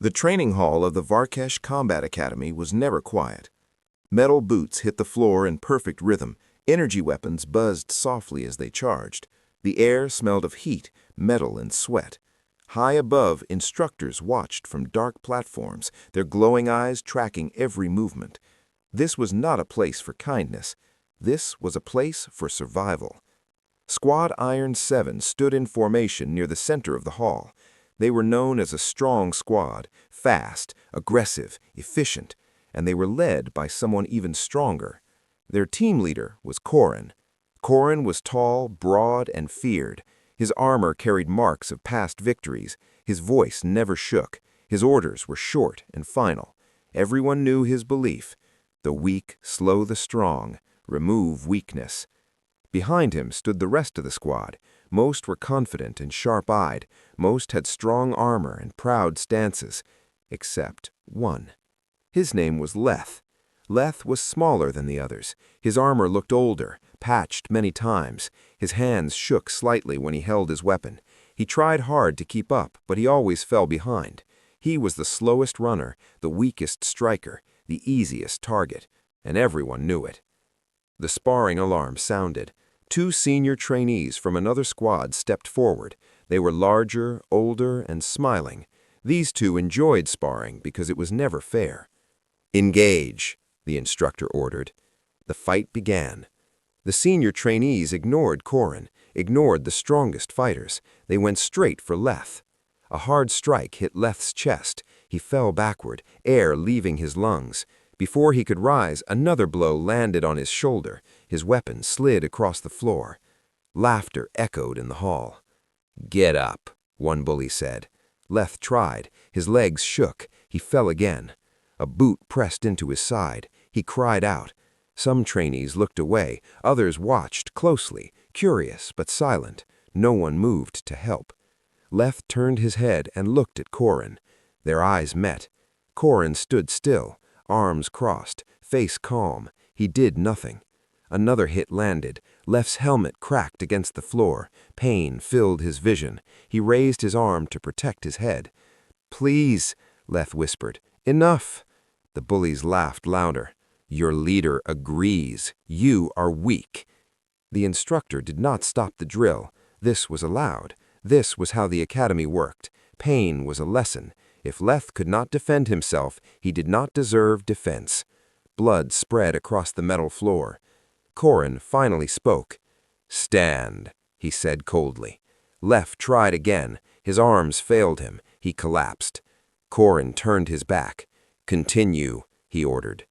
The training hall of the Varkesh Combat Academy was never quiet. Metal boots hit the floor in perfect rhythm. Energy weapons buzzed softly as they charged. The air smelled of heat, metal, and sweat. High above, instructors watched from dark platforms, their glowing eyes tracking every movement. This was not a place for kindness. This was a place for survival. Squad Iron 7 stood in formation near the center of the hall. They were known as a strong squad, fast, aggressive, efficient, and they were led by someone even stronger. Their team leader was Korin. Korin was tall, broad, and feared. His armor carried marks of past victories. His voice never shook. His orders were short and final. Everyone knew his belief: the weak slow the strong, remove weakness. Behind him stood the rest of the squad. Most were confident and sharp-eyed. Most had strong armor and proud stances, except one. His name was Leth. Leth was smaller than the others. His armor looked older, patched many times. His hands shook slightly when he held his weapon. He tried hard to keep up, but he always fell behind. He was the slowest runner, the weakest striker, the easiest target, and everyone knew it. The sparring alarm sounded. Two senior trainees from another squad stepped forward. They were larger, older, and smiling. These two enjoyed sparring because it was never fair. "Engage," the instructor ordered. The fight began. The senior trainees ignored Korin, ignored the strongest fighters. They went straight for Leth. A hard strike hit Leth's chest. He fell backward, air leaving his lungs. Before he could rise, another blow landed on his shoulder. His weapon slid across the floor. Laughter echoed in the hall. "Get up," one bully said. Leth tried. His legs shook. He fell again. A boot pressed into his side. He cried out. Some trainees looked away. Others watched closely, curious but silent. No one moved to help. Leth turned his head and looked at Korin. Their eyes met. Korin stood still, arms crossed, face calm. He did nothing. Another hit landed. Leth's helmet cracked against the floor. Pain filled his vision. He raised his arm to protect his head. "Please," Leth whispered. "Enough." The bullies laughed louder. "Your leader agrees. You are weak." The instructor did not stop the drill. This was allowed. This was how the academy worked. Pain was a lesson. If Leth could not defend himself, he did not deserve defense. Blood spread across the metal floor. Korin finally spoke. "Stand," he said coldly. Leth tried again. His arms failed him. He collapsed. Korin turned his back. "Continue," he ordered.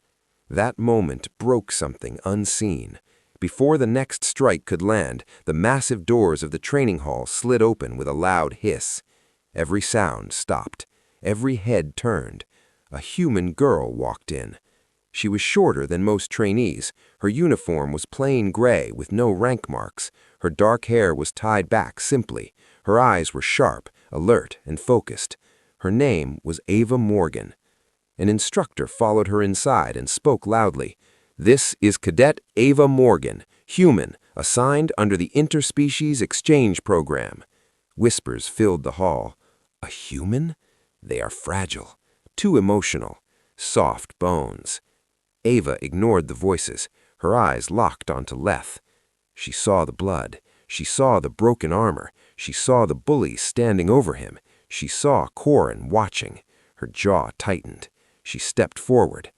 That moment broke something unseen. Before the next strike could land, the massive doors of the training hall slid open with a loud hiss. Every sound stopped. Every head turned. A human girl walked in. She was shorter than most trainees. Her uniform was plain gray with no rank marks. Her dark hair was tied back simply. Her eyes were sharp, alert, and focused. Her name was Ava Morgan. An instructor followed her inside and spoke loudly. "This is Cadet Ava Morgan, human, assigned under the Interspecies Exchange Program." Whispers filled the hall. A human? They are fragile, too emotional, soft bones. Ava ignored the voices. Her eyes locked onto Leth. She saw the blood. She saw the broken armor. She saw the bullies standing over him. She saw Korin watching. Her jaw tightened. She stepped forward.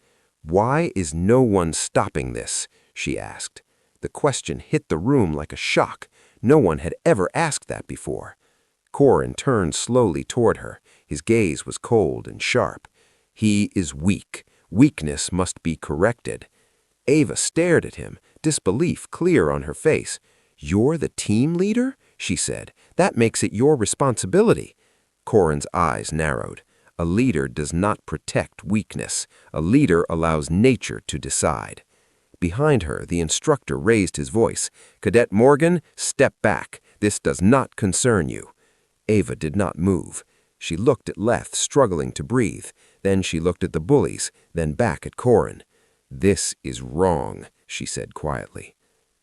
"Why is no one stopping this?" she asked. The question hit the room like a shock. No one had ever asked that before. Korin turned slowly toward her. His gaze was cold and sharp. "He is weak. Weakness must be corrected." Ava stared at him, disbelief clear on her face. "You're the team leader?" she said. "That makes it your responsibility." Korin's eyes narrowed. A leader does not protect weakness. A leader allows nature to decide. Behind her, the instructor raised his voice. "Cadet Morgan, step back. This does not concern you." Ava did not move. She looked at Leth, struggling to breathe. Then she looked at the bullies, then back at Korin. "This is wrong," she said quietly.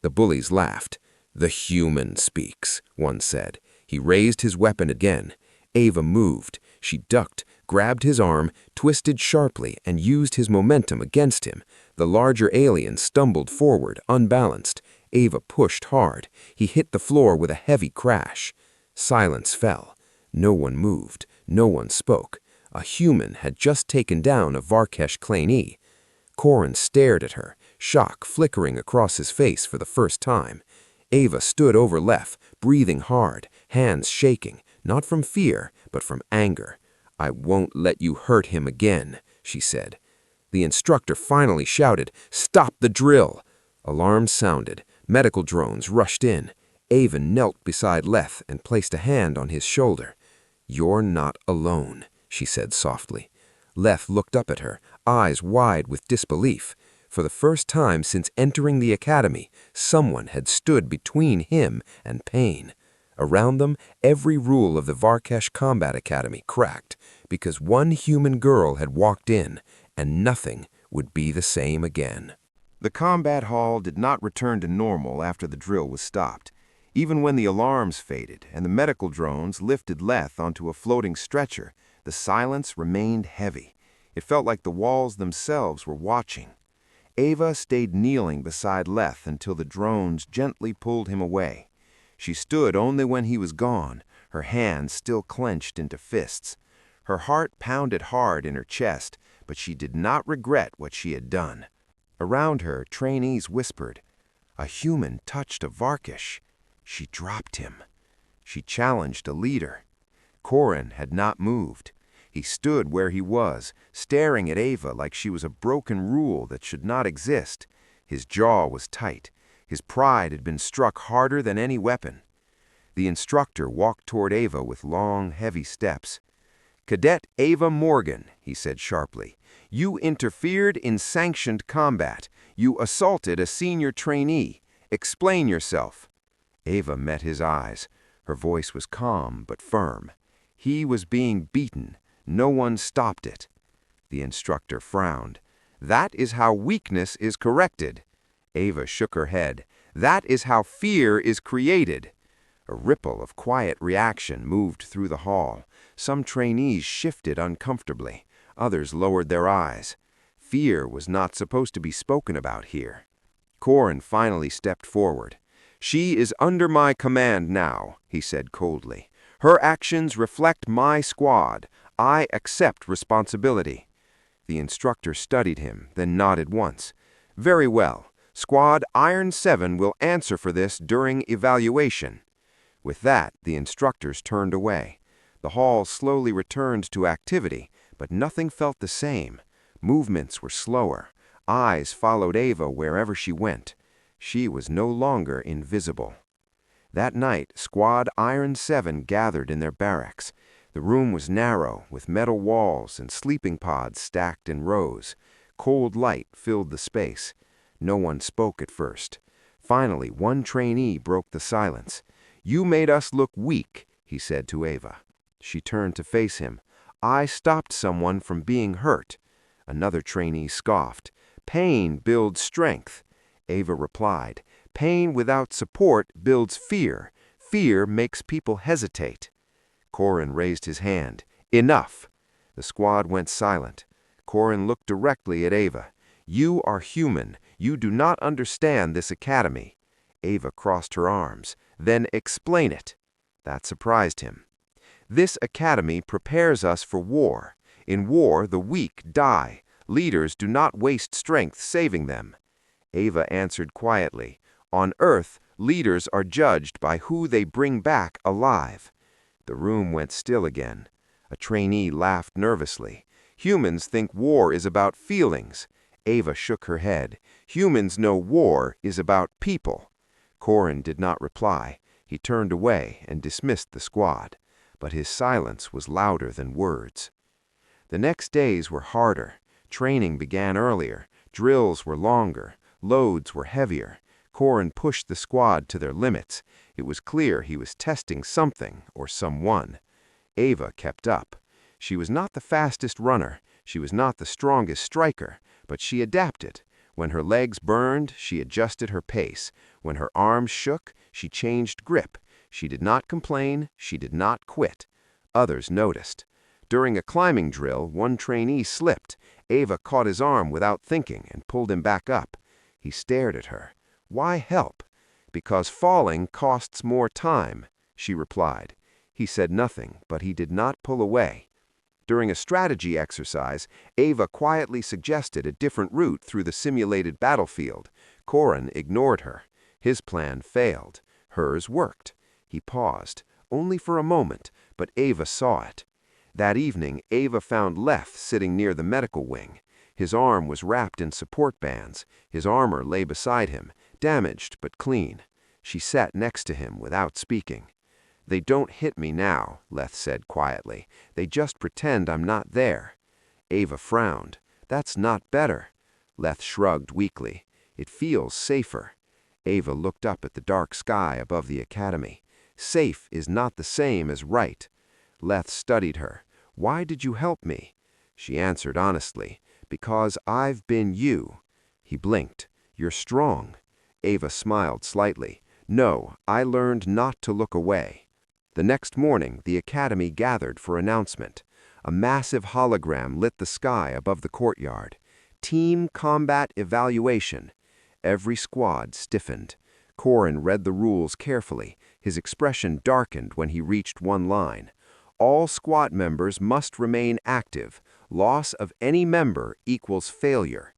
The bullies laughed. "The human speaks," one said. He raised his weapon again. Ava moved. She ducked, grabbed his arm, twisted sharply, and used his momentum against him. The larger alien stumbled forward, unbalanced. Ava pushed hard. He hit the floor with a heavy crash. Silence fell. No one moved. No one spoke. A human had just taken down a Varkesh trainee. Corin stared at her, shock flickering across his face for the first time. Ava stood over Lef, breathing hard, hands shaking, not from fear, but from anger. "I won't let you hurt him again," she said. The instructor finally shouted, "Stop the drill!" Alarms sounded. Medical drones rushed in. Ava knelt beside Leth and placed a hand on his shoulder. "You're not alone," she said softly. Leth looked up at her, eyes wide with disbelief. For the first time since entering the academy, someone had stood between him and pain. Around them, every rule of the Varkesh Combat Academy cracked, because one human girl had walked in, and nothing would be the same again. The combat hall did not return to normal after the drill was stopped. Even when the alarms faded and the medical drones lifted Leth onto a floating stretcher, the silence remained heavy. It felt like the walls themselves were watching. Ava stayed kneeling beside Leth until the drones gently pulled him away. She stood only when he was gone, her hands still clenched into fists. Her heart pounded hard in her chest, but she did not regret what she had done. Around her, trainees whispered, "A human touched a Varkesh." She dropped him. She challenged a leader. Corin had not moved. He stood where he was, staring at Ava like she was a broken rule that should not exist. His jaw was tight. His pride had been struck harder than any weapon. The instructor walked toward Ava with long, heavy steps. "Cadet Ava Morgan," he said sharply, "you interfered in sanctioned combat. You assaulted a senior trainee. Explain yourself." Ava met his eyes. Her voice was calm but firm. He was being beaten. No one stopped it. The instructor frowned. "That is how weakness is corrected." Ava shook her head. "That is how fear is created." A ripple of quiet reaction moved through the hall. Some trainees shifted uncomfortably. Others lowered their eyes. Fear was not supposed to be spoken about here. Corin finally stepped forward. "She is under my command now," he said coldly. "Her actions reflect my squad. I accept responsibility." The instructor studied him, then nodded once. "Very well. Squad Iron 7 will answer for this during evaluation." With that, the instructors turned away. The hall slowly returned to activity, but nothing felt the same. Movements were slower. Eyes followed Ava wherever she went. She was no longer invisible. That night, Squad Iron 7 gathered in their barracks. The room was narrow, with metal walls and sleeping pods stacked in rows. Cold light filled the space. No one spoke at first. Finally, one trainee broke the silence. "You made us look weak," he said to Ava. She turned to face him. "I stopped someone from being hurt." Another trainee scoffed. "Pain builds strength." Ava replied, "Pain without support builds fear. Fear makes people hesitate." Corin raised his hand. "Enough." The squad went silent. Corin looked directly at Ava. "You are human. You do not understand this academy." Ava crossed her arms. "Then explain it." That surprised him. "This academy prepares us for war. In war, the weak die. Leaders do not waste strength saving them." Ava answered quietly. "On Earth, leaders are judged by who they bring back alive." The room went still again. A trainee laughed nervously. "Humans think war is about feelings." Ava shook her head. "Humans know war is about people." Corin did not reply. He turned away and dismissed the squad. But his silence was louder than words. The next days were harder. Training began earlier. Drills were longer. Loads were heavier. Corin pushed the squad to their limits. It was clear he was testing something or someone. Ava kept up. She was not the fastest runner. She was not the strongest striker, but she adapted. When her legs burned, she adjusted her pace. When her arms shook, she changed grip. She did not complain. She did not quit. Others noticed. During a climbing drill, one trainee slipped. Ava caught his arm without thinking and pulled him back up. He stared at her. "Why help?" "Because falling costs more time," she replied. He said nothing, but he did not pull away. During a strategy exercise, Ava quietly suggested a different route through the simulated battlefield. Corin ignored her. His plan failed. Hers worked. He paused, only for a moment, but Ava saw it. That evening, Ava found Leth sitting near the medical wing. His arm was wrapped in support bands. His armor lay beside him, damaged but clean. She sat next to him without speaking. "They don't hit me now," Leth said quietly. "They just pretend I'm not there." Ava frowned. "That's not better." Leth shrugged weakly. "It feels safer." Ava looked up at the dark sky above the academy. "Safe is not the same as right." Leth studied her. "Why did you help me?" She answered honestly, "Because I've been you." He blinked. "You're strong." Ava smiled slightly. "No, I learned not to look away." The next morning, the academy gathered for announcement. A massive hologram lit the sky above the courtyard. Team Combat Evaluation. Every squad stiffened. Corin read the rules carefully. His expression darkened when he reached one line. All squad members must remain active. Loss of any member equals failure.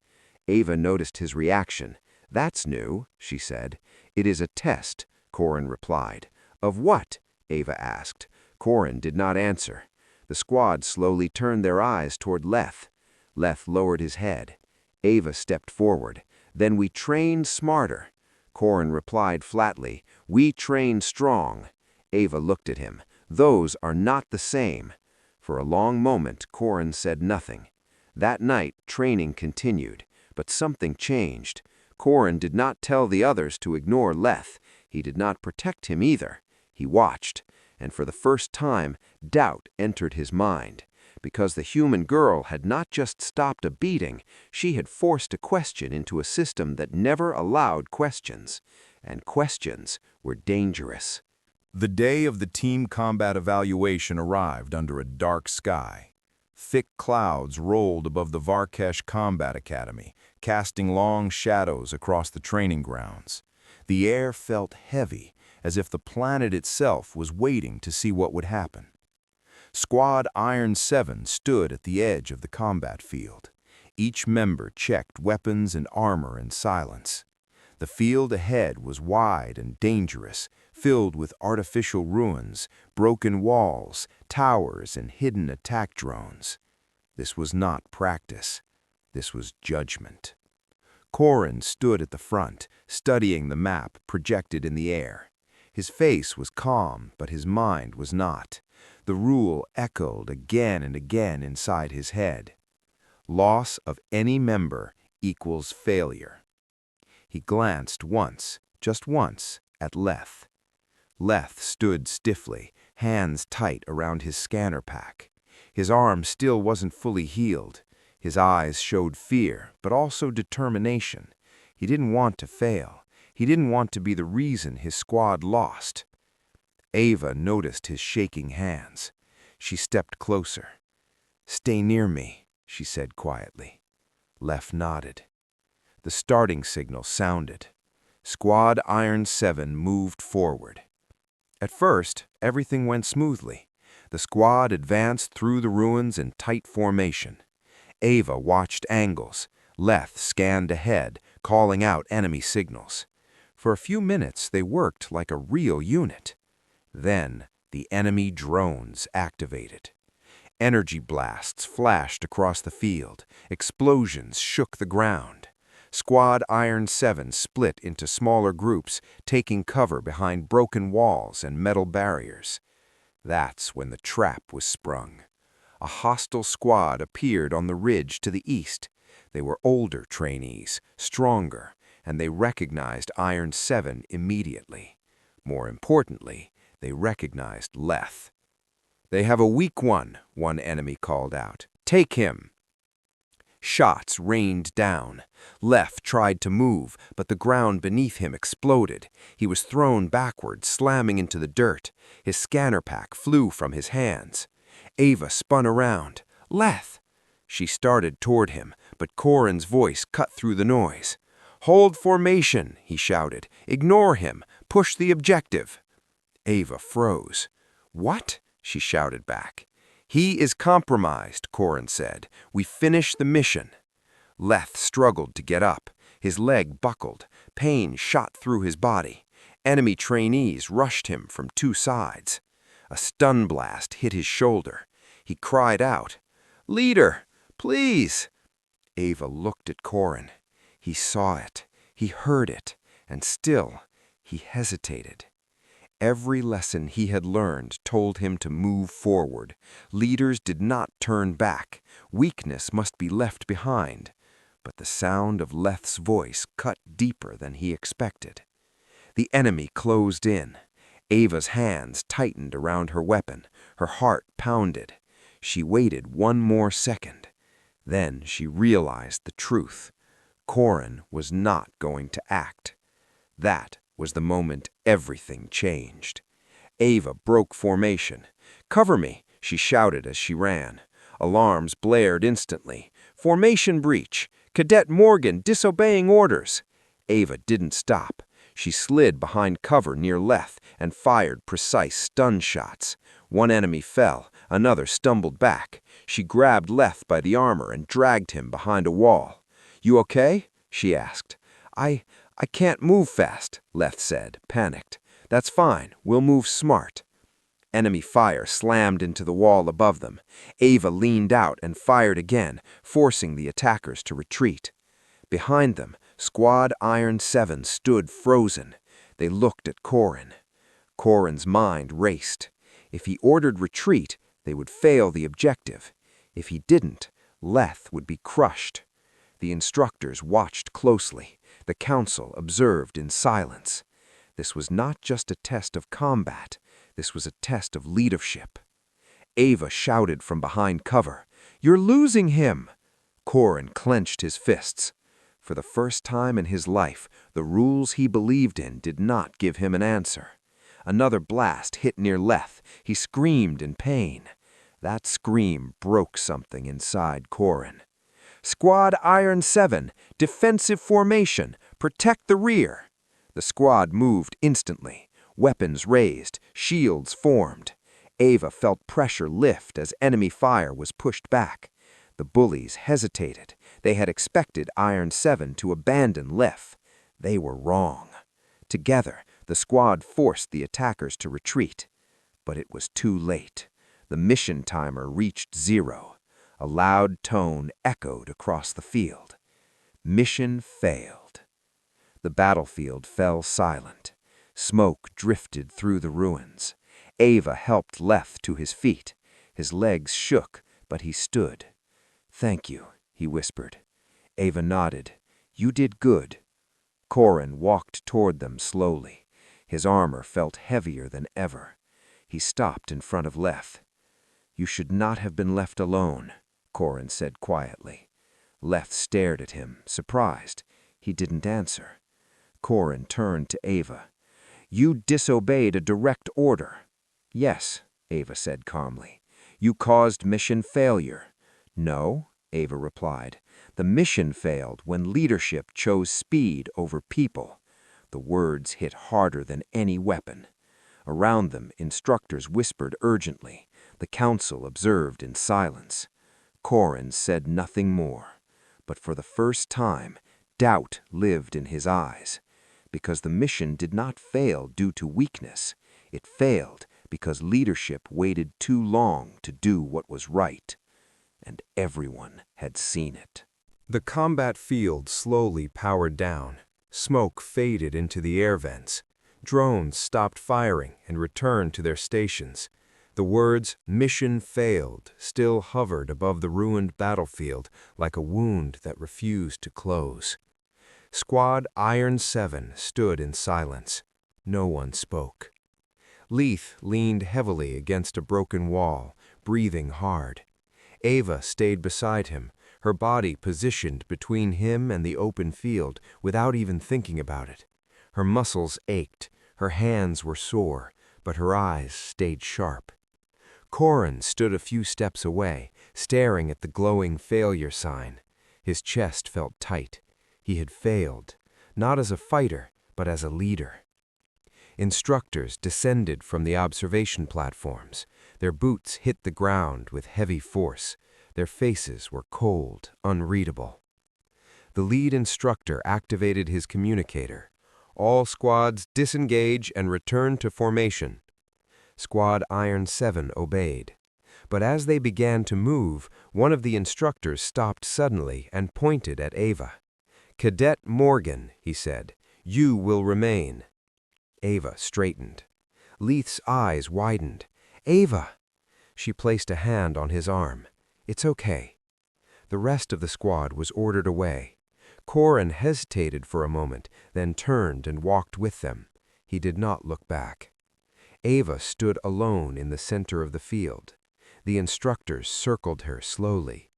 Ava noticed his reaction. "That's new," she said. "It is a test," Corin replied. "Of what?" Ava asked. Corin did not answer. The squad slowly turned their eyes toward Leth. Leth lowered his head. Ava stepped forward. "Then we train smarter." Corin replied flatly, "We train strong." Ava looked at him. "Those are not the same." For a long moment, Corin said nothing. That night, training continued, but something changed. Corin did not tell the others to ignore Leth. He did not protect him either. He watched, and for the first time, doubt entered his mind. Because the human girl had not just stopped a beating, she had forced a question into a system that never allowed questions. And questions were dangerous. The day of the team combat evaluation arrived under a dark sky. Thick clouds rolled above the Varkesh Combat Academy, casting long shadows across the training grounds. The air felt heavy, as if the planet itself was waiting to see what would happen. Squad Iron 7 stood at the edge of the combat field. Each member checked weapons and armor in silence. The field ahead was wide and dangerous, filled with artificial ruins, broken walls, towers, and hidden attack drones. This was not practice. This was judgment. Corin stood at the front, studying the map projected in the air. His face was calm, but his mind was not. The rule echoed again and again inside his head. Loss of any member equals failure. He glanced once, just once, at Leth. Leth stood stiffly, hands tight around his scanner pack. His arm still wasn't fully healed. His eyes showed fear, but also determination. He didn't want to fail. He didn't want to be the reason his squad lost. Ava noticed his shaking hands. She stepped closer. "Stay near me," she said quietly. Leth nodded. The starting signal sounded. Squad Iron 7 moved forward. At first, everything went smoothly. The squad advanced through the ruins in tight formation. Ava watched angles. Leth scanned ahead, calling out enemy signals. For a few minutes, they worked like a real unit. Then, the enemy drones activated. Energy blasts flashed across the field. Explosions shook the ground. Squad Iron 7 split into smaller groups, taking cover behind broken walls and metal barriers. That's when the trap was sprung. A hostile squad appeared on the ridge to the east. They were older trainees, stronger, and they recognized Iron 7 immediately. More importantly, they recognized Leth. "They have a weak one," one enemy called out. "Take him!" Shots rained down. Leth tried to move, but the ground beneath him exploded. He was thrown backward, slamming into the dirt. His scanner pack flew from his hands. Ava spun around. "Leth!" She started toward him, but Corin's voice cut through the noise. "Hold formation," he shouted. "Ignore him. Push the objective." Ava froze. "What?" she shouted back. "He is compromised," Corin said. "We finish the mission." Leth struggled to get up. His leg buckled. Pain shot through his body. Enemy trainees rushed him from two sides. A stun blast hit his shoulder. He cried out, "Leader, please!" Ava looked at Corin. He saw it. He heard it. And still, he hesitated. Every lesson he had learned told him to move forward. Leaders did not turn back. Weakness must be left behind. But the sound of Leth's voice cut deeper than he expected. The enemy closed in. Ava's hands tightened around her weapon. Her heart pounded. She waited one more second. Then she realized the truth. Corin was not going to act. That was the moment everything changed. Ava broke formation. "Cover me," she shouted as she ran. Alarms blared instantly. "Formation breach! Cadet Morgan disobeying orders!" Ava didn't stop. She slid behind cover near Leth and fired precise stun shots. One enemy fell, another stumbled back. She grabbed Leth by the armor and dragged him behind a wall. "You okay?" she asked. I can't move fast," Leth said, panicked. "That's fine. We'll move smart." Enemy fire slammed into the wall above them. Ava leaned out and fired again, forcing the attackers to retreat. Behind them, Squad Iron 7 stood frozen. They looked at Corin. Corin's mind raced. If he ordered retreat, they would fail the objective. If he didn't, Leth would be crushed. The instructors watched closely. The council observed in silence. This was not just a test of combat. This was a test of leadership. Ava shouted from behind cover, "You're losing him!" Corin clenched his fists. For the first time in his life, the rules he believed in did not give him an answer. Another blast hit near Leth. He screamed in pain. That scream broke something inside Corin. "Squad Iron 7, defensive formation, protect the rear." The squad moved instantly. Weapons raised, shields formed. Ava felt pressure lift as enemy fire was pushed back. The bullies hesitated. They had expected Iron 7 to abandon Leth. They were wrong. Together, the squad forced the attackers to retreat. But it was too late. The mission timer reached 0. A loud tone echoed across the field. Mission failed. The battlefield fell silent. Smoke drifted through the ruins. Ava helped Leth to his feet. His legs shook, but he stood. "Thank you," he whispered. Ava nodded. "You did good." Corin walked toward them slowly. His armor felt heavier than ever. He stopped in front of Leth. "You should not have been left alone," Corin said quietly. Leth stared at him, surprised. He didn't answer. Corin turned to Ava. "You disobeyed a direct order." "Yes," Ava said calmly. "You caused mission failure." "No," Ava replied. "The mission failed when leadership chose speed over people." The words hit harder than any weapon. Around them, instructors whispered urgently. The council observed in silence. Corin said nothing more. But for the first time, doubt lived in his eyes. Because the mission did not fail due to weakness. It failed because leadership waited too long to do what was right. And everyone had seen it. The combat field slowly powered down. Smoke faded into the air vents. Drones stopped firing and returned to their stations. The words "mission failed" still hovered above the ruined battlefield like a wound that refused to close. Squad Iron 7 stood in silence. No one spoke. Leth leaned heavily against a broken wall, breathing hard. Ava stayed beside him, her body positioned between him and the open field without even thinking about it. Her muscles ached, her hands were sore, but her eyes stayed sharp. Corin stood a few steps away, staring at the glowing failure sign. His chest felt tight. He had failed, not as a fighter, but as a leader. Instructors descended from the observation platforms. Their boots hit the ground with heavy force. Their faces were cold, unreadable. The lead instructor activated his communicator. All squads disengage and return to formation. Squad Iron 7 obeyed. But as they began to move, one of the instructors stopped suddenly and pointed at Ava. "Cadet Morgan," he said, "you will remain." Ava straightened. Leith's eyes widened. "Ava!" She placed a hand on his arm. "It's okay." The rest of the squad was ordered away. Corin hesitated for a moment, then turned and walked with them. He did not look back. Ava stood alone in the center of the field. The instructors circled her slowly.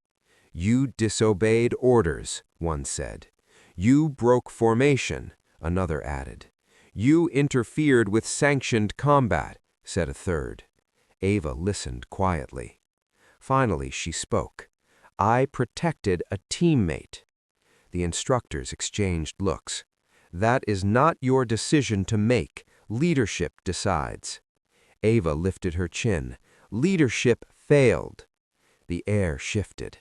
"You disobeyed orders," one said. "You broke formation," another added. "You interfered with sanctioned combat," said a third. Ava listened quietly. Finally she spoke. "I protected a teammate." The instructors exchanged looks. "That is not your decision to make. Leadership decides." Ava lifted her chin. "Leadership failed." The air shifted.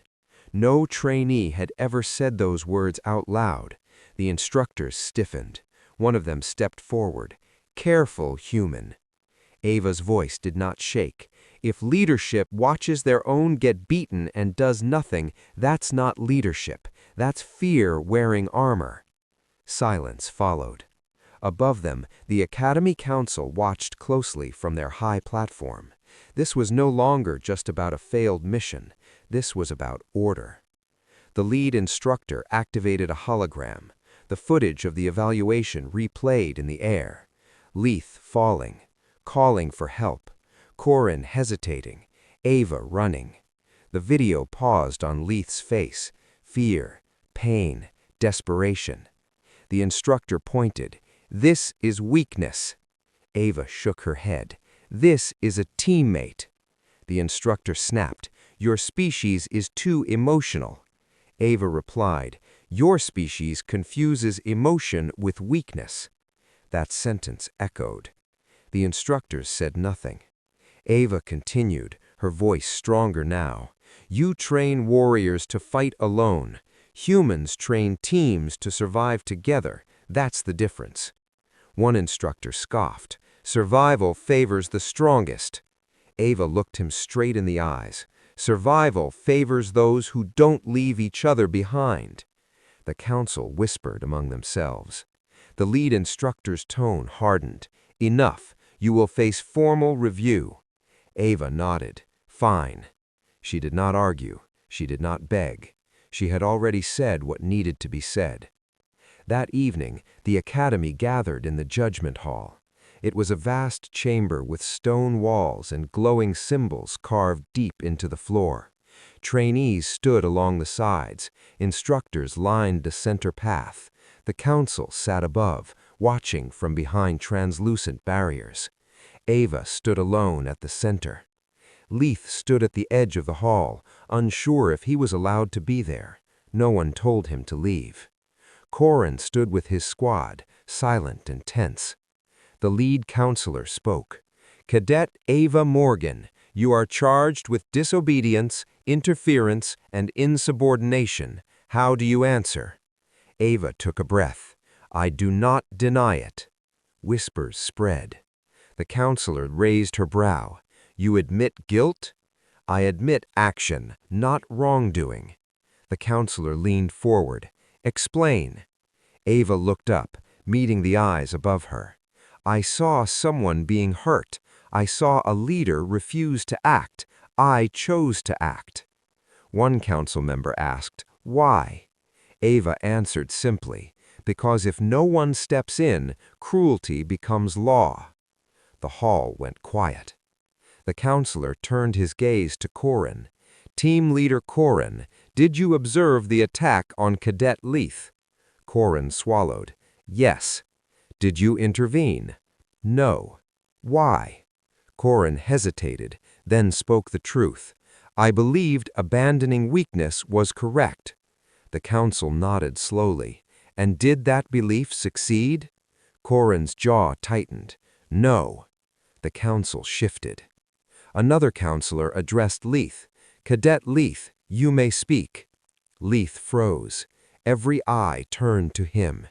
No trainee had ever said those words out loud. The instructors stiffened. One of them stepped forward. "Careful, human." Ava's voice did not shake. "If leadership watches their own get beaten and does nothing, that's not leadership. That's fear wearing armor." Silence followed. Above them, the Academy Council watched closely from their high platform. This was no longer just about a failed mission. This was about order. The lead instructor activated a hologram. The footage of the evaluation replayed in the air. Leith falling, calling for help. Corin hesitating, Ava running. The video paused on Leith's face. Fear, pain, desperation. The instructor pointed. "This is weakness." Ava shook her head. "This is a teammate." The instructor snapped. "Your species is too emotional." Ava replied, "Your species confuses emotion with weakness." That sentence echoed. The instructors said nothing. Ava continued, her voice stronger now. "You train warriors to fight alone. Humans train teams to survive together. That's the difference." One instructor scoffed. "Survival favors the strongest." Ava looked him straight in the eyes. "Survival favors those who don't leave each other behind." The council whispered among themselves. The lead instructor's tone hardened. "Enough. You will face formal review." Ava nodded. "Fine." She did not argue. She did not beg. She had already said what needed to be said. That evening, the Academy gathered in the Judgment Hall. It was a vast chamber with stone walls and glowing symbols carved deep into the floor. Trainees stood along the sides. Instructors lined the center path. The council sat above, watching from behind translucent barriers. Ava stood alone at the center. Leith stood at the edge of the hall, unsure if he was allowed to be there. No one told him to leave. Corin stood with his squad, silent and tense. The lead counselor spoke. "Cadet Ava Morgan, you are charged with disobedience, interference, and insubordination. How do you answer?" Ava took a breath. "I do not deny it." Whispers spread. The counselor raised her brow. "You admit guilt?" "I admit action, not wrongdoing." The counselor leaned forward. "Explain." Ava looked up, meeting the eyes above her. "I saw someone being hurt. I saw a leader refuse to act. I chose to act." One council member asked, "Why?" Ava answered simply, "Because if no one steps in, cruelty becomes law." The hall went quiet. The counselor turned his gaze to Corin. "Team leader Corin, did you observe the attack on Cadet Leith?" Corin swallowed. "Yes." "Did you intervene?" "No." "Why?" Corin hesitated, then spoke the truth. I believed abandoning weakness was correct. The council nodded slowly. And did that belief succeed? Corin's jaw tightened. No. The council shifted. Another counselor addressed Leith. Cadet Leith, you may speak. Leith froze. Every eye turned to him.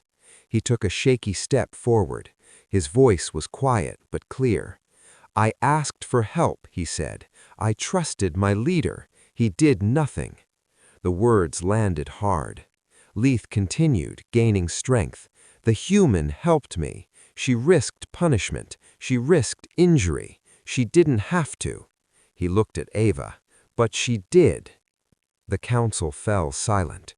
He took a shaky step forward. His voice was quiet but clear. I asked for help, he said. I trusted my leader. He did nothing. The words landed hard. Leith continued, gaining strength. The human helped me. She risked punishment. She risked injury. She didn't have to. He looked at Ava. But she did. The council fell silent.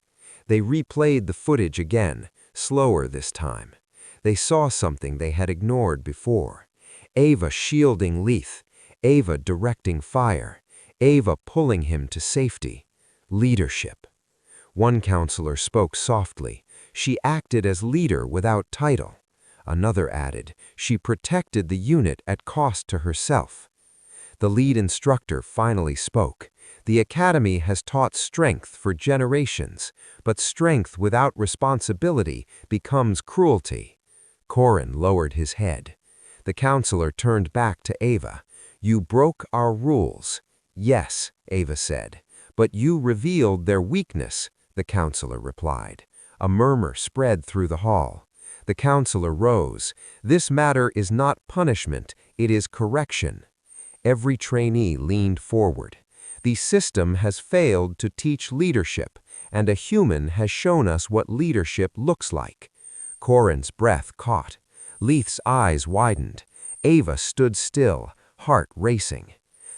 They replayed the footage again, slower this time. They saw something they had ignored before. Ava shielding Leith. Ava directing fire. Ava pulling him to safety. Leadership. One counselor spoke softly. She acted as leader without title. Another added, she protected the unit at cost to herself. The lead instructor finally spoke. The academy has taught strength for generations, but strength without responsibility becomes cruelty. Corin lowered his head. The counselor turned back to Ava. You broke our rules. Yes, Ava said. But you revealed their weakness, the counselor replied. A murmur spread through the hall. The counselor rose. This matter is not punishment, it is correction. Every trainee leaned forward. The system has failed to teach leadership, and a human has shown us what leadership looks like. Corin's breath caught. Leith's eyes widened. Ava stood still, heart racing.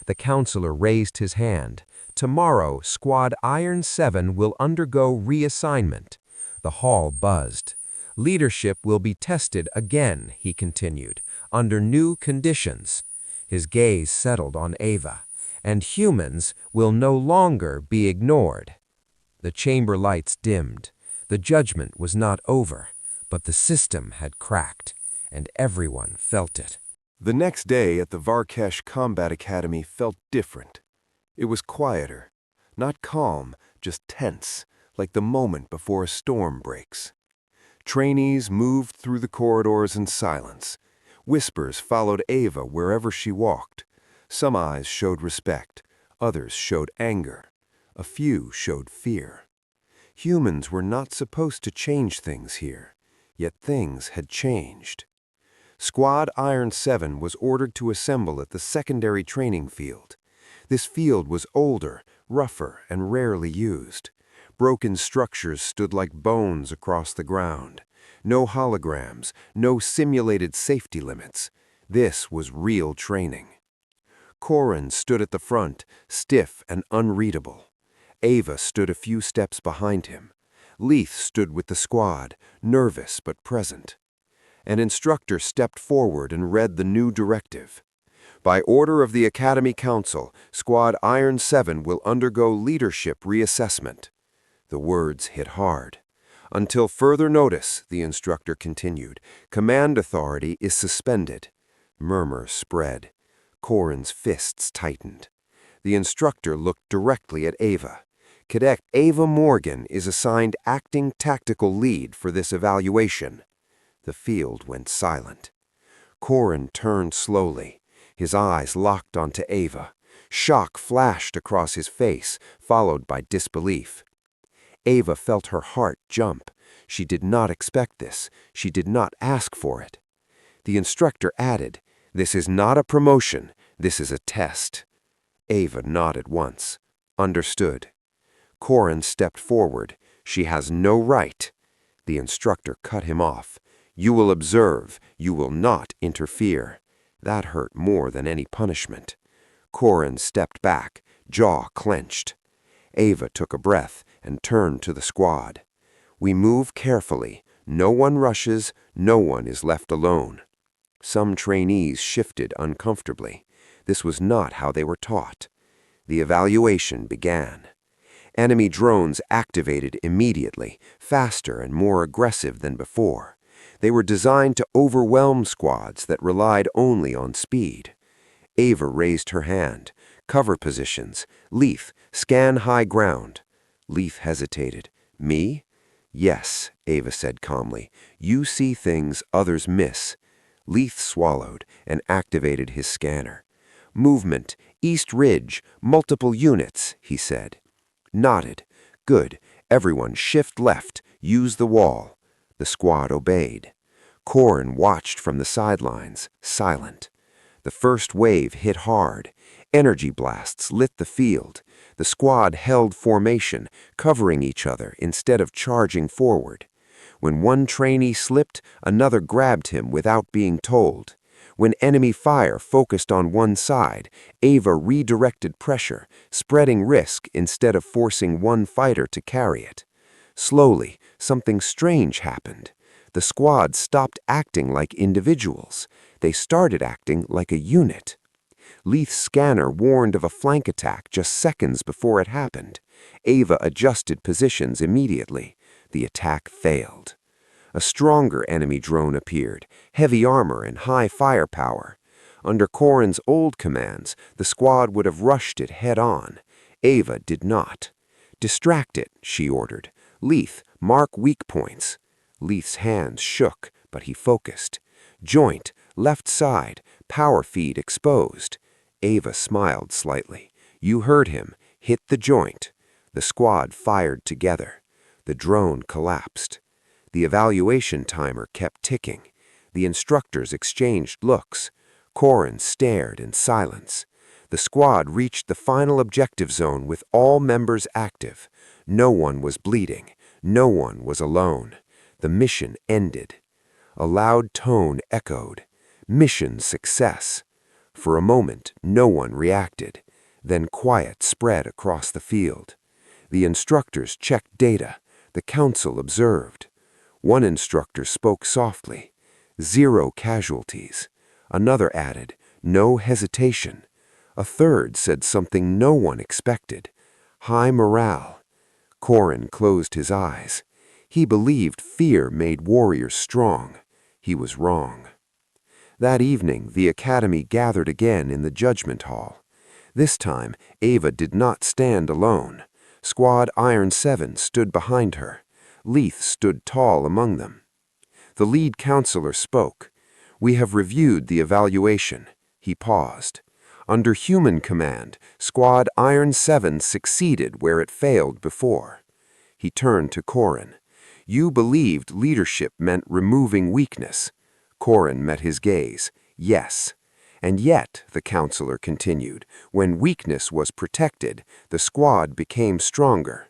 The counselor raised his hand. Tomorrow, Squad Iron 7 will undergo reassignment. The hall buzzed. Leadership will be tested again, he continued, under new conditions. His gaze settled on Ava. And humans will no longer be ignored. The chamber lights dimmed. The judgment was not over, but the system had cracked, and everyone felt it. The next day at the Varkesh Combat Academy felt different. It was quieter, not calm, just tense, like the moment before a storm breaks. Trainees moved through the corridors in silence. Whispers followed Ava wherever she walked. Some eyes showed respect, others showed anger. A few showed fear. Humans were not supposed to change things here, yet things had changed. Squad Iron 7 was ordered to assemble at the secondary training field. This field was older, rougher, and rarely used. Broken structures stood like bones across the ground. No holograms, no simulated safety limits. This was real training. Corin stood at the front, stiff and unreadable. Ava stood a few steps behind him. Leith stood with the squad, nervous but present. An instructor stepped forward and read the new directive. By order of the Academy Council, Squad Iron 7 will undergo leadership reassessment. The words hit hard. Until further notice, the instructor continued, command authority is suspended. Murmurs spread. Corin's fists tightened. The instructor looked directly at Ava. Cadet Ava Morgan is assigned acting tactical lead for this evaluation. The field went silent. Corin turned slowly. His eyes locked onto Ava. Shock flashed across his face, followed by disbelief. Ava felt her heart jump. She did not expect this. She did not ask for it. The instructor added, "This is not a promotion. This is a test." Ava nodded once. Understood. Corin stepped forward. She has no right. The instructor cut him off. You will observe. You will not interfere. That hurt more than any punishment. Corin stepped back, jaw clenched. Ava took a breath and turned to the squad. We move carefully. No one rushes. No one is left alone. Some trainees shifted uncomfortably. This was not how they were taught. The evaluation began. Enemy drones activated immediately, faster and more aggressive than before. They were designed to overwhelm squads that relied only on speed. Ava raised her hand. Cover positions. Leith, scan high ground. Leith hesitated. Me? Yes, Ava said calmly. You see things others miss. Leith swallowed and activated his scanner. Movement, East Ridge, multiple units, he said. Nodded. Good. Everyone shift left. Use the wall. The squad obeyed. Corin watched from the sidelines, silent. The first wave hit hard. Energy blasts lit the field. The squad held formation, covering each other instead of charging forward. When one trainee slipped, another grabbed him without being told. When enemy fire focused on one side, Ava redirected pressure, spreading risk instead of forcing one fighter to carry it. Slowly, something strange happened. The squad stopped acting like individuals. They started acting like a unit. Leith's scanner warned of a flank attack just seconds before it happened. Ava adjusted positions immediately. The attack failed. A stronger enemy drone appeared, heavy armor and high firepower. Under Corin's old commands, the squad would have rushed it head-on. Ava did not. Distract it, she ordered. Leith, mark weak points. Leith's hands shook, but he focused. Joint, left side, power feed exposed. Ava smiled slightly. You heard him. Hit the joint. The squad fired together. The drone collapsed. The evaluation timer kept ticking. The instructors exchanged looks. Corin stared in silence. The squad reached the final objective zone with all members active. No one was bleeding. No one was alone. The mission ended. A loud tone echoed. Mission success. For a moment, no one reacted. Then quiet spread across the field. The instructors checked data. The council observed. One instructor spoke softly. 0 casualties. Another added, no hesitation. A third said something no one expected. High morale. Corin closed his eyes. He believed fear made warriors strong. He was wrong. That evening, the academy gathered again in the judgment hall. This time, Ava did not stand alone. Squad Iron 7 stood behind her. Leith stood tall among them. The lead counselor spoke. We have reviewed the evaluation. He paused. Under human command, Squad Iron 7 succeeded where it failed before. He turned to Corin. You believed leadership meant removing weakness. Corin met his gaze. Yes. And yet, the counselor continued, when weakness was protected, the squad became stronger.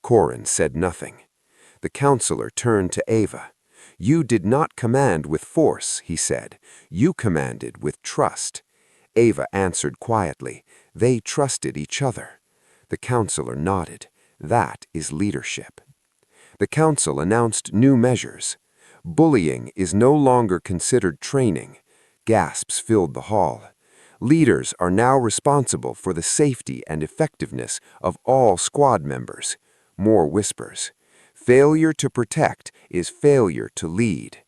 Corin said nothing. The counselor turned to Ava. You did not command with force, he said. You commanded with trust. Ava answered quietly. They trusted each other. The counselor nodded. That is leadership. The council announced new measures. Bullying is no longer considered training. Gasps filled the hall. Leaders are now responsible for the safety and effectiveness of all squad members. More whispers. Failure to protect is failure to lead.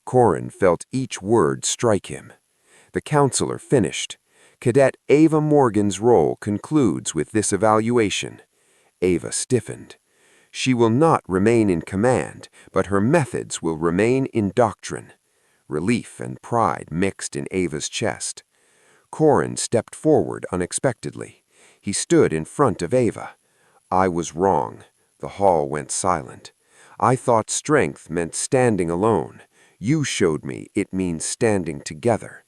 Corin felt each word strike him. The counselor finished. Cadet Ava Morgan's role concludes with this evaluation. Ava stiffened. She will not remain in command, but her methods will remain in doctrine. Relief and pride mixed in Ava's chest. Corin stepped forward unexpectedly. He stood in front of Ava. I was wrong. The hall went silent. I thought strength meant standing alone. You showed me it means standing together.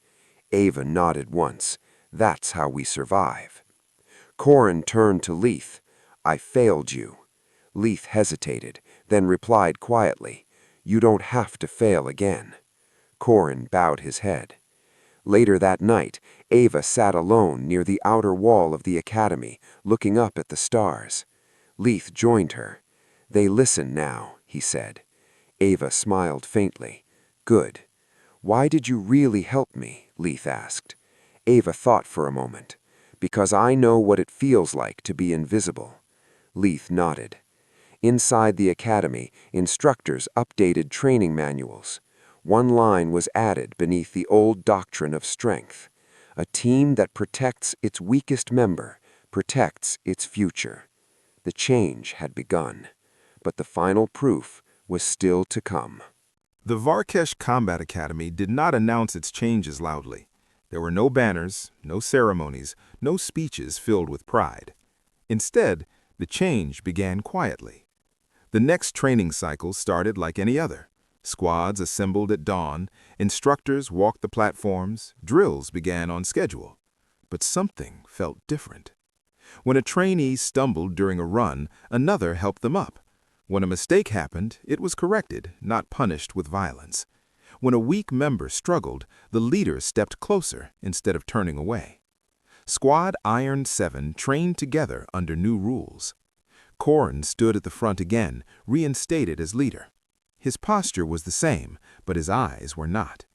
Ava nodded once. That's how we survive. Corin turned to Leith. I failed you. Leith hesitated, then replied quietly, You don't have to fail again. Corin bowed his head. Later that night, Ava sat alone near the outer wall of the academy, looking up at the stars. Leith joined her. They listen now, he said. Ava smiled faintly. Good. Why did you really help me? Leith asked. Ava thought for a moment. Because I know what it feels like to be invisible. Leith nodded. Inside the academy, instructors updated training manuals. One line was added beneath the old doctrine of strength. A team that protects its weakest member, protects its future. The change had begun, but the final proof was still to come. The Varkesh Combat Academy did not announce its changes loudly. There were no banners, no ceremonies, no speeches filled with pride. Instead, the change began quietly. The next training cycle started like any other. Squads assembled at dawn, instructors walked the platforms, drills began on schedule. But something felt different. When a trainee stumbled during a run, another helped them up. When a mistake happened, it was corrected, not punished with violence. When a weak member struggled, the leader stepped closer instead of turning away. Squad Iron 7 trained together under new rules. Korin stood at the front again, reinstated as leader. His posture was the same, but his eyes were not.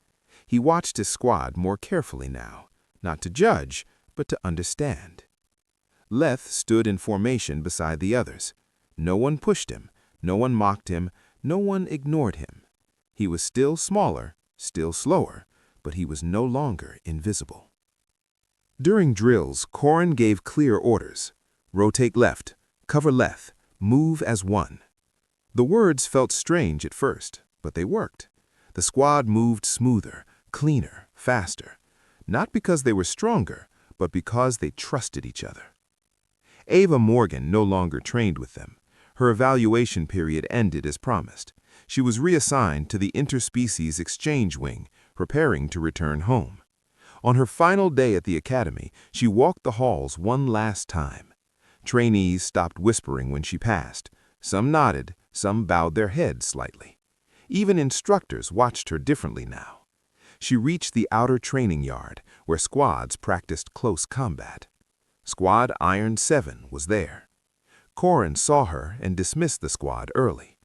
He watched his squad more carefully now, not to judge, but to understand. Leth stood in formation beside the others. No one pushed him, no one mocked him, no one ignored him. He was still smaller, still slower, but he was no longer invisible. During drills, Korin gave clear orders. Rotate left, cover Leth, move as one. The words felt strange at first, but they worked. The squad moved smoother, cleaner, faster. Not because they were stronger, but because they trusted each other. Ava Morgan no longer trained with them. Her evaluation period ended as promised. She was reassigned to the Interspecies Exchange Wing, preparing to return home. On her final day at the academy, she walked the halls one last time. Trainees stopped whispering when she passed. Some nodded, some bowed their heads slightly. Even instructors watched her differently now. She reached the outer training yard, where squads practiced close combat. Squad Iron 7 was there. Korin saw her and dismissed the squad early.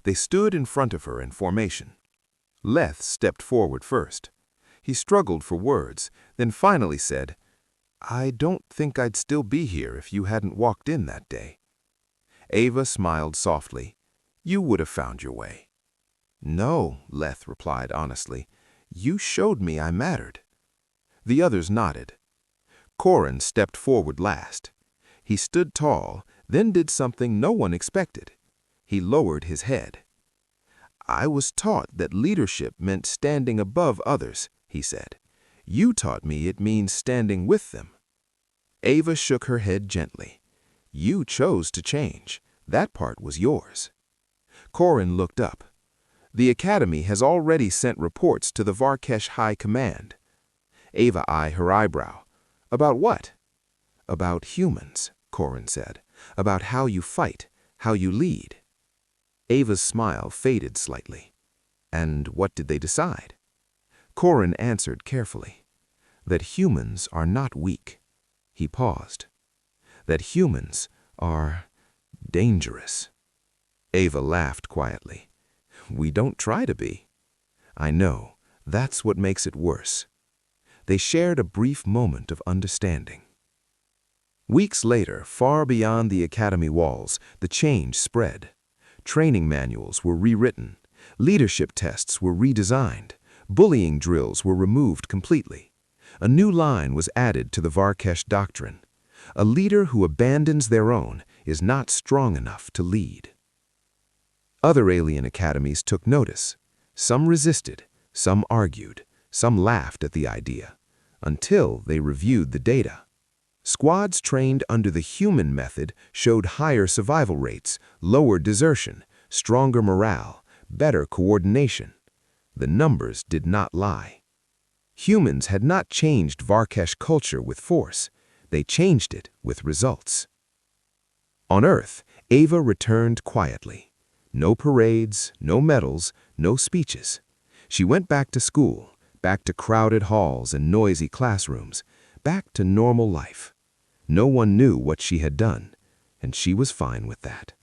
They stood in front of her in formation. Leth stepped forward first. He struggled for words, then finally said, "I don't think I'd still be here if you hadn't walked in that day." Ava smiled softly. "You would have found your way." "No," Leth replied honestly. "You showed me I mattered." The others nodded. Korin stepped forward last. He stood tall, then did something no one expected. He lowered his head. "I was taught that leadership meant standing above others," he said. "You taught me it means standing with them." Ava shook her head gently. "You chose to change. That part was yours." Korin looked up. "The Academy has already sent reports to the Varkesh High Command." Ava eyed her eyebrow. "About what?" "About humans," Korin said. "About how you fight, how you lead." Ava's smile faded slightly. "And what did they decide?" Korin answered carefully. "That humans are not weak." He paused. "That humans are dangerous." Ava laughed quietly. "We don't try to be." "I know. That's what makes it worse." They shared a brief moment of understanding. Weeks later, far beyond the academy walls, the change spread. Training manuals were rewritten. Leadership tests were redesigned. Bullying drills were removed completely. A new line was added to the Varkesh doctrine. A leader who abandons their own is not strong enough to lead. Other alien academies took notice. Some resisted, some argued, some laughed at the idea, until they reviewed the data. Squads trained under the human method showed higher survival rates, lower desertion, stronger morale, better coordination. The numbers did not lie. Humans had not changed Varkesh culture with force. They changed it with results. On Earth, Ava returned quietly. No parades, no medals, no speeches. She went back to school, back to crowded halls and noisy classrooms, back to normal life. No one knew what she had done, and she was fine with that.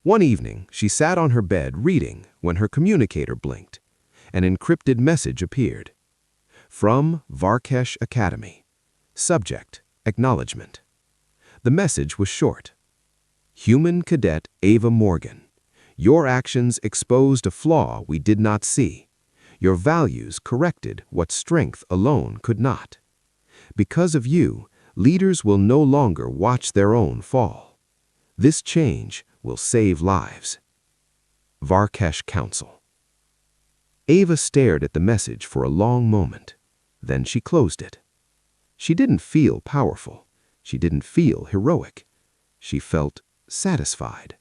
One evening, she sat on her bed reading when her communicator blinked. An encrypted message appeared. From Varkesh Academy. Subject, acknowledgement. The message was short. Human Cadet Ava Morgan. Your actions exposed a flaw we did not see. Your values corrected what strength alone could not. Because of you, leaders will no longer watch their own fall. This change will save lives. Varkesh Council. Ava stared at the message for a long moment. Then she closed it. She didn't feel powerful. She didn't feel heroic. She felt satisfied.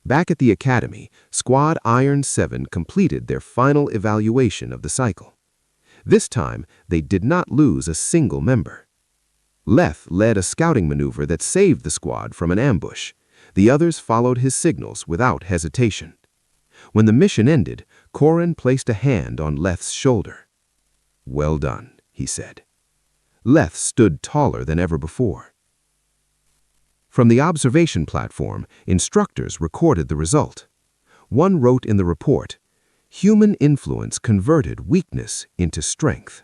Back at the academy, Squad Iron 7 completed their final evaluation of the cycle. This time, they did not lose a single member. Leth led a scouting maneuver that saved the squad from an ambush. The others followed his signals without hesitation. When the mission ended, Corin placed a hand on Leth's shoulder. "Well done," he said. Leth stood taller than ever before. From the observation platform, instructors recorded the result. One wrote in the report, "Human influence converted weakness into strength."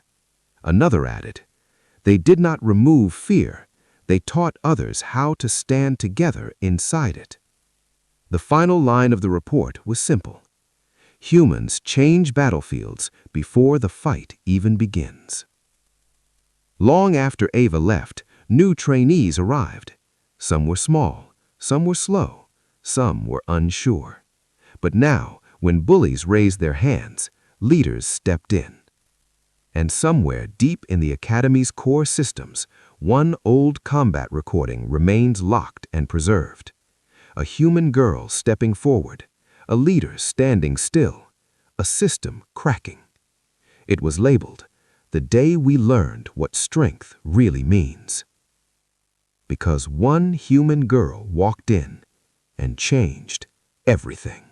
Another added, "They did not remove fear. They taught others how to stand together inside it." The final line of the report was simple. Humans change battlefields before the fight even begins. Long after Ava left, new trainees arrived. Some were small, some were slow, some were unsure. But now, when bullies raised their hands, leaders stepped in. And somewhere deep in the Academy's core systems, one old combat recording remains locked and preserved. A human girl stepping forward, a leader standing still, a system cracking. It was labeled, "The day we learned what strength really means." Because one human girl walked in and changed everything.